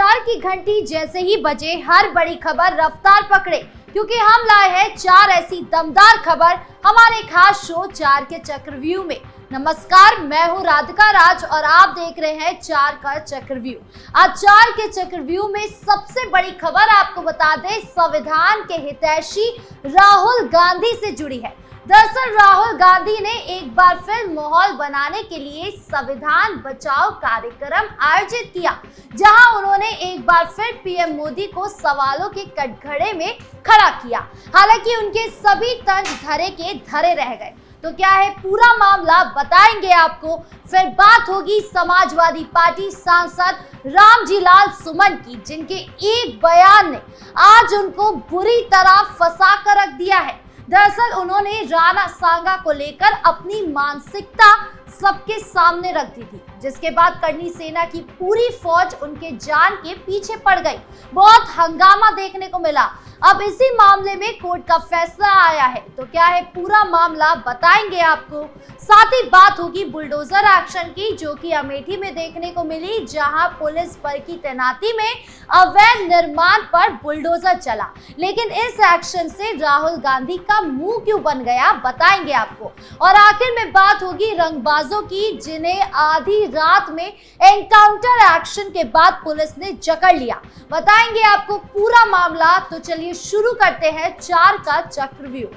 समाचार की घंटी जैसे ही बजे हर बड़ी खबर रफ्तार पकड़े, क्योंकि हम लाए हैं 4 ऐसी दमदार खबर हमारे खास शो 4 के चक्रव्यूह में। नमस्कार, मैं हूं राधिका राज और आप देख रहे हैं 4 का चक्रव्यूह। आज 4 के चक्रव्यूह में सबसे बड़ी खबर आपको बता दें, संविधान के हितैषी राहुल गांधी से जुड़ी है। दरअसल राहुल गांधी ने एक बार फिर माहौल बनाने के लिए संविधान बचाओ कार्यक्रम आयोजित किया, जहां उन्होंने एक बार फिर पीएम मोदी को सवालों के कटघरे में खड़ा किया। हालांकि उनके सभी तंज धरे के धरे रह गए। तो क्या है पूरा मामला, बताएंगे आपको। फिर बात होगी समाजवादी पार्टी सांसद रामजीलाल सुमन की, जिनके एक बयान ने आज उनको बुरी तरह फंसा कर रख दिया है। दरअसल उन्होंने राणा सांगा को लेकर अपनी मानसिकता सबके सामने रख दी थी, जिसके बाद करनी सेना की पूरी फौज उनके जान के पीछे पड़ गई। बहुत हंगामा देखने को मिला। अब इसी मामले में कोर्ट का फैसला आया है। तो क्या है पूरा मामला, बताएंगे आपको। साथ ही बात होगी बुलडोजर एक्शन की, जो कि अमेठी में देखने को मिली, जहां पुलिस बल की तैनाती में अवैध निर्माण पर बुलडोजर चला। लेकिन इस एक्शन से राहुल गांधी का मुंह क्यों बन गया, बताएंगे आपको। और आखिर में बात होगी रंगबाजों की, जिन्हें आधी रात में एनकाउंटर एक्शन के बाद पुलिस ने जकड़ लिया। बताएंगे आपको पूरा मामला। तो चलिए शुरू करते हैं 4 का चक्रव्यूह।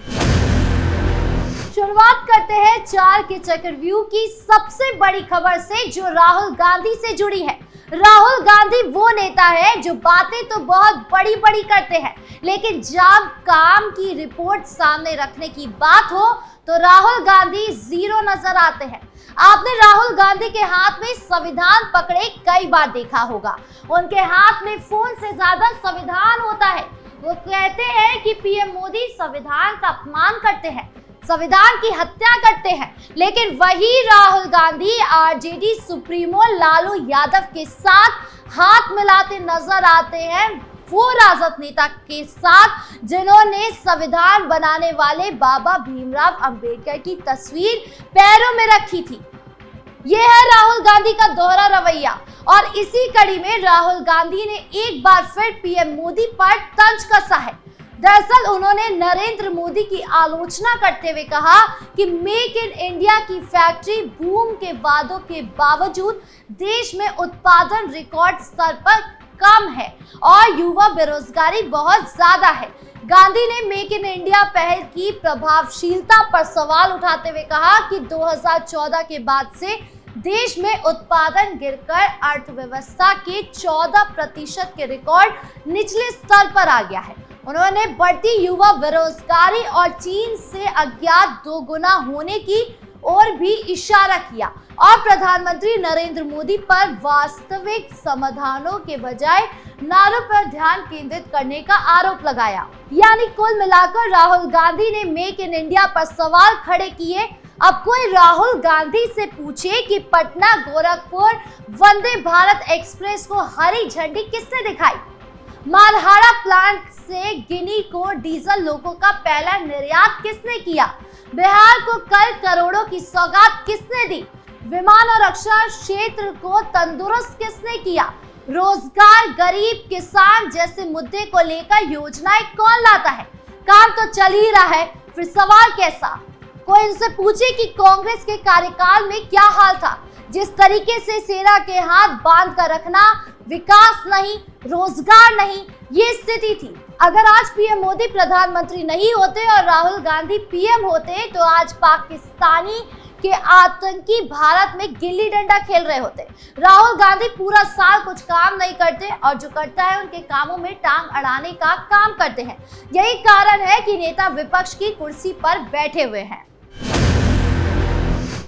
शुरुआत करते हैं 4 के चक्रव्यूह की सबसे बड़ी खबर से, जो राहुल गांधी से जुड़ी है। राहुल गांधी वो नेता है जो बातें तो बहुत बड़ी बड़ी करते हैं, लेकिन जब काम की रिपोर्ट सामने रखने की बात हो तो राहुल गांधी जीरो नजर आते हैं। आपने राहुल गांधी के हाथ में संविधान पकड़े कई बार देखा होगा। उनके हाथ में फोन से ज्यादा संविधान होता है। वो कहते हैं कि पीएम मोदी संविधान का अपमान करते हैं, संविधान की हत्या करते हैं। लेकिन वही राहुल गांधी आरजेडी सुप्रीमो लालू यादव के साथ हाथ मिलाते नजर आते हैं, वो राजद नेता के साथ जिन्होंने संविधान बनाने वाले बाबा भीमराव अंबेडकर की तस्वीर पैरों में रखी थी। यह है राहुल गांधी का दोहरा रवैया। और इसी कड़ी में राहुल गांधी ने एक बार फिर पीएम मोदी पर तंज कसा है। दरअसल उन्होंने नरेंद्र मोदी की आलोचना करते हुए कहा कि मेक इन इंडिया की फैक्ट्री बूम के वादों के बावजूद देश में उत्पादन रिकॉर्ड स्तर पर कम है और युवा बेरोजगारी बहुत ज्यादा है। गांधी ने मेक इन इंडिया पहल की प्रभावशीलता पर सवाल उठाते हुए कहा कि 2014 के बाद से देश में उत्पादन गिरकर अर्थव्यवस्था के 14% के रिकॉर्ड निचले स्तर पर आ गया है। उन्होंने बढ़ती युवा बेरोजगारी और चीन से अज्ञात दोगुना होने की ओर भी इशारा किया और प्रधानमंत्री नरेंद्र मोदी पर वास्तविक समाधानों के बजाय नारों पर ध्यान केंद्रित करने का आरोप लगाया। यानी कुल मिलाकर राहुल गांधी ने मेक इन इंडिया पर सवाल खड़े किए। अब कोई राहुल गांधी से पूछे कि पटना गोरखपुर वंदे भारत एक्सप्रेस को हरी झंडी किसने दिखाई, मारहाड़ा प्लांट से गिनी को डीजल लोगों का पहला निर्यात किसने किया, बिहार को कल करोड़ों की सौगात किसने दी, विमान और रक्षा क्षेत्र को तंदुरुस्त किसने किया, रोजगार, गरीब, किसान जैसे मुद्दे को लेकर योजनाएं कौन लाता है। काम तो चल ही रहा है, फिर सवाल कैसा। कोई इनसे पूछे कि कांग्रेस के कार्यकाल में क्या हाल था, जिस तरीके से सेना के हाथ बांध कर रखना, विकास नहीं, रोजगार नहीं, ये स्थिति थी। अगर आज पीएम मोदी प्रधानमंत्री नहीं होते और राहुल गांधी पीएम होते, तो आज पाकिस्तानी के आतंकी भारत में गिल्ली डंडा खेल रहे होते। राहुल गांधी पूरा साल कुछ काम नहीं करते और जो करता है उनके कामों में टांग अड़ाने का काम करते हैं। यही कारण है कि नेता विपक्ष की कुर्सी पर बैठे हुए हैं।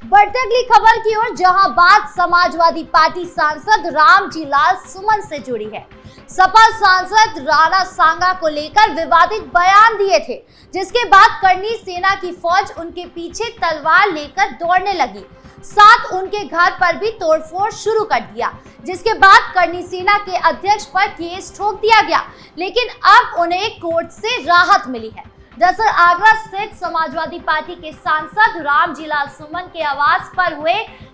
बढ़ते अगली खबर की ओर, जहां बात समाजवादी पार्टी सांसद रामजीलाल सुमन से जुड़ी है। सपा सांसद राणा सांगा को लेकर विवादित बयान दिए थे, जिसके बाद करनी सेना की फौज उनके पीछे तलवार लेकर दौड़ने लगी। साथ उनके घर पर भी तोड़फोड़ शुरू कर दिया, जिसके बाद करनी सेना के अध्यक्ष पर केस ठोक दिया गया। लेकिन अब उन्हें कोर्ट से राहत मिली है। दरअसल आगरा स्थित समाजवादी पार्टी के सांसद रामजीलाल सुमन के आवास पर हुए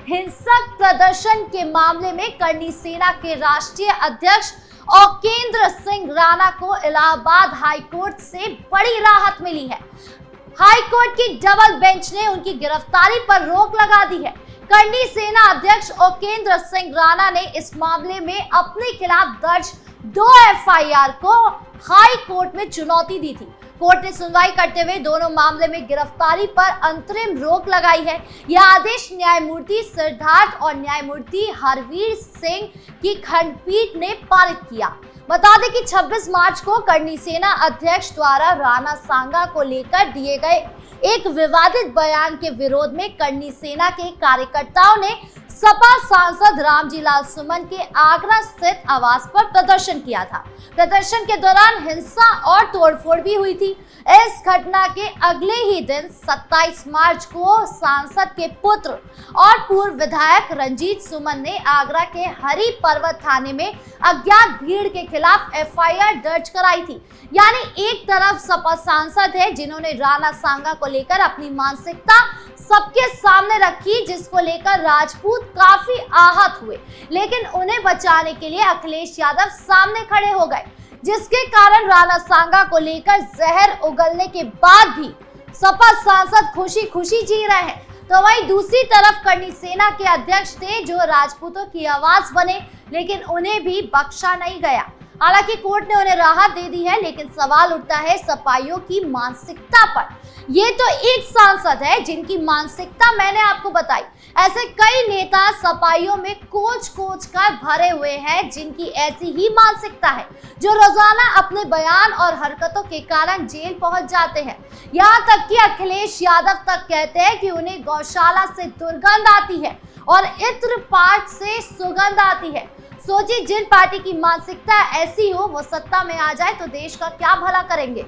हिंसक प्रदर्शन के मामले में करनी सेना के राष्ट्रीय अध्यक्ष ओकेंद्र सिंह राणा को इलाहाबाद हाई कोर्ट से बड़ी राहत मिली है। हाई कोर्ट की डबल बेंच ने उनकी गिरफ्तारी पर रोक लगा दी है। करनी सेना अध्यक्ष ओकेंद्र सिंह राणा ने इस मामले में अपने खिलाफ दर्ज 2 एफआईआर को हाई कोर्ट में चुनौती दी थी। कोर्ट ने सुनवाई करते हुए दोनों मामले में गिरफ्तारी पर अंतरिम रोक लगाई है। यह आदेश न्यायमूर्ति सिद्धार्थ और न्यायमूर्ति हरवीर सिंह की खंडपीठ ने पारित किया। बता दें कि 26 मार्च को करनी सेना अध्यक्ष द्वारा राणा सांगा को लेकर दिए गए एक विवादित बयान के विरोध में करनी सेना के कार्यकर्ताओं ने सपा सांसद रामजी लाल सुमन के आगरा स्थित आवास पर प्रदर्शन किया था। प्रदर्शन के दौरान हिंसा और तोड़फोड़ भी हुई थी। इस घटना के अगले ही दिन 27 मार्च को सांसद के पुत्र और पूर्व विधायक रंजीत सुमन ने आगरा के हरि पर्वत थाने में अज्ञात भीड़ के खिलाफ एफआईआर दर्ज कराई थी। यानी एक तरफ सपा सांसद है जिन्होंने राणा सांगा को लेकर अपनी मानसिकता सबके सामने रखी, जिसको लेकर राजपूत काफी आहत हुए, लेकिन उन्हें बचाने के लिए अखिलेश यादव सामने खड़े हो गए, जिसके कारण राणा सांगा को लेकर जहर उगलने के बाद भी सपा सांसद खुशी खुशी जी रहे हैं। तो वहीं दूसरी तरफ करनी सेना के अध्यक्ष थे जो राजपूतों की आवाज बने, लेकिन उन्हें भी बख्शा नहीं गया। हालांकि कोर्ट ने उन्हें राहत दे दी है, लेकिन सवाल उठता है सपाइयों की मानसिकता पर। ये तो एक सांसद है जिनकी मानसिकता मैंने आपको बताई, ऐसे कई नेता सपाइयों में कोच कर भरे हुए हैं जिनकी ऐसी ही मानसिकता है, जो रोजाना अपने बयान और हरकतों के कारण जेल पहुंच जाते हैं। यहाँ तक कि अखिलेश यादव तक कहते हैं कि उन्हें गौशाला से दुर्गंध आती है और इत्र पाठ से सुगंध आती है। सोचिए, जिन पार्टी की मानसिकता ऐसी हो वो सत्ता में आ जाए तो देश का क्या भला करेंगे।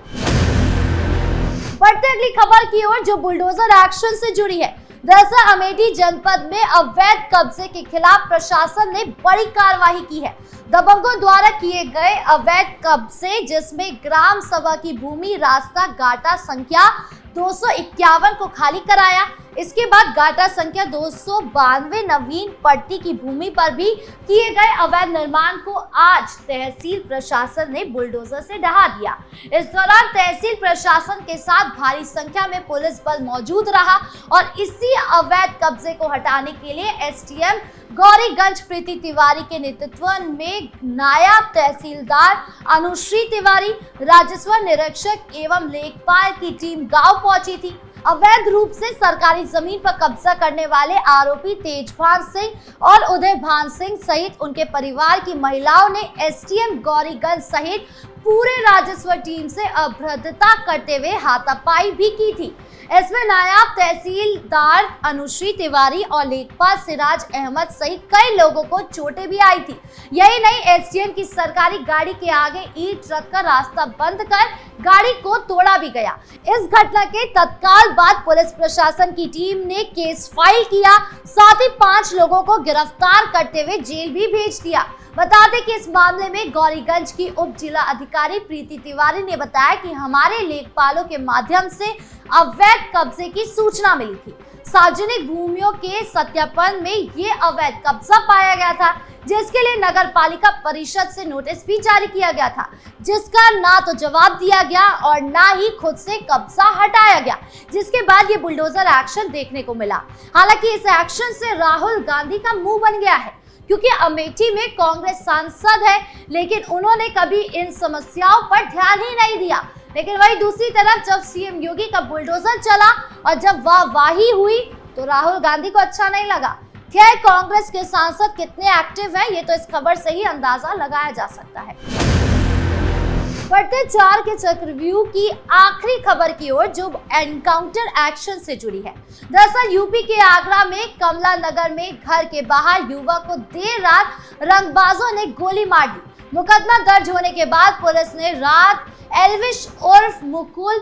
बढ़ते अगली खबर की ओर जो बुलडोजर एक्शन से जुड़ी है। दरअसल अमेठी जनपद में अवैध कब्जे के खिलाफ प्रशासन ने बड़ी कार्रवाई की है। दबंगों द्वारा किए गए अवैध कब्जे, जिसमें ग्राम सभा की भूमि रास्ता गाटा संख्या 251 को खाली कराया। इसके बाद गाटा संख्या 292 नवीन पट्टी की भूमि पर भी किए गए अवैध निर्माण को आज तहसील प्रशासन ने बुलडोजर से ढहा दिया। इस दौरान तहसील प्रशासन के साथ भारी संख्या में पुलिस बल मौजूद रहा और इसी अवैध कब्जे को हटाने के लिए एसडीएम गौरीगंज प्रीति तिवारी के नेतृत्व में नायब तहसीलदार अनुश्री तिवारी, राजस्व निरीक्षक एवं लेखपाल की टीम गांव पहुंची थी। अवैध रूप से सरकारी जमीन पर कब्जा करने वाले आरोपी तेजभान सिंह और उदयभान सिंह सहित उनके परिवार की महिलाओं ने एसडीएम गौरीगंज सहित पूरे राजस्व टीम से अभद्रता करते हुए हाथापाई भी की थी। इसमें नायब तहसीलदार अनुश्री तिवारी और लेखपाल सिराज अहमद सहित कई लोगों को चोटें भी आई थी। यही नहीं, एसडीएम की सरकारी गाड़ी के आगे ईंट रखकर रास्ता बंद कर गाड़ी को तोड़ा भी गया। इस घटना के तत्काल बाद पुलिस प्रशासन की टीम ने केस फाइल किया, साथ ही 5 लोगों को गिरफ्तार करते हुए जेल भी भेज दिया। बता दें कि इस मामले में गौरीगंज की उप जिला अधिकारी प्रीति तिवारी ने बताया कि हमारे लेखपालों के माध्यम से अवैध कब्जे की सूचना मिली थी। सार्वजनिक भूमियों के सत्यापन में ये अवैध कब्जा पाया गया था, जिसके लिए नगर पालिका परिषद से नोटिस भी जारी किया गया था, जिसका ना तो जवाब दिया गया और ना ही खुद से कब्जा हटाया गया, जिसके बाद ये बुलडोजर एक्शन देखने को मिला। हालांकि इस एक्शन से राहुल गांधी का मुंह बन गया है, क्योंकि अमेठी में कांग्रेस सांसद है, लेकिन उन्होंने कभी इन समस्याओं पर ध्यान ही नहीं दिया। लेकिन वही दूसरी तरफ जब सीएम योगी का बुलडोजर चला और जब वाहवाही हुई तो राहुल गांधी को अच्छा नहीं लगा। खैर, कांग्रेस के सांसद कितने एक्टिव हैं ये तो इस खबर से ही अंदाजा लगाया जा सकता है। बढ़ते 4 के चक्रव्यूह की आखिरी खबर की ओर जो एनकाउंटर एक्शन से जुड़ी है। दरअसल यूपी के आगरा में कमला नगर में घर के बाहर युवक को देर रात रंगबाजों ने गोली मार दी। मुकदमा दर्ज होने के बाद पुलिस ने रात एल्विश उर्फ मुकुल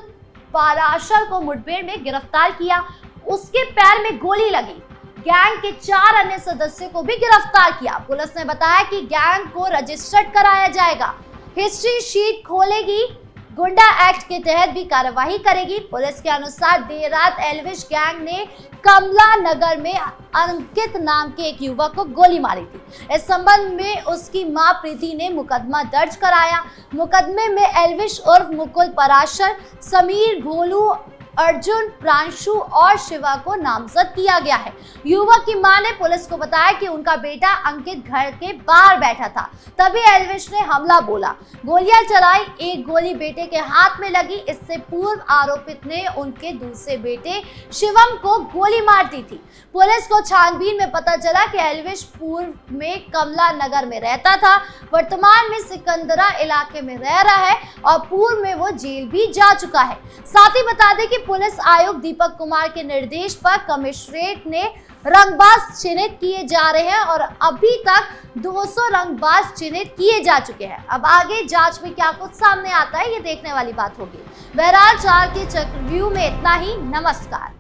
पाराशर को मुठभेड़ में गिरफ्तार किया। उसके पैर में गोली लगी। गैंग के 4 अन्य सदस्यों को भी गिरफ्तार किया। पुलिस ने बताया कि गैंग को रजिस्टर्ड कराया जाएगा, हिस्ट्री शीट खोलेगी गुंडा एक्ट के तहत भी कार्रवाई करेगी। पुलिस के अनुसार देर रात एल्विश गैंग ने कमला नगर में अंकित नाम के एक युवक को गोली मारी थी। इस संबंध में उसकी मां प्रीति ने मुकदमा दर्ज कराया। मुकदमे में एल्विश उर्फ मुकुल पराशर, समीर, भोलू, अर्जुन, प्रांशु और शिवा को नामजद किया गया है। युवक की मां ने पुलिस को बताया कि उनका बेटा अंकित घर के बाहर बैठा था, तभी एल्विश ने हमला बोला, गोलियां चलाई। एक गोली बेटे के हाथ में लगी। इससे पूर्व आरोपित ने उनके दूसरे बेटे शिवम को गोली मार दी थी। पुलिस को छानबीन में पता चला कि एल्विश पूर्व में कमला नगर में रहता था, वर्तमान में सिकंदरा इलाके में रह रहा है और पूर्व में वो जेल भी जा चुका है। साथ ही बता दें कि पुलिस आयुक्त दीपक कुमार के निर्देश पर कमिश्नरेट ने रंगबाज चिन्हित किए जा रहे हैं और अभी तक 200 रंगबाज चिन्हित किए जा चुके हैं। अब आगे जांच में क्या कुछ सामने आता है, ये देखने वाली बात होगी। बहरहाल 4 के चक्रव्यूह में इतना ही। नमस्कार।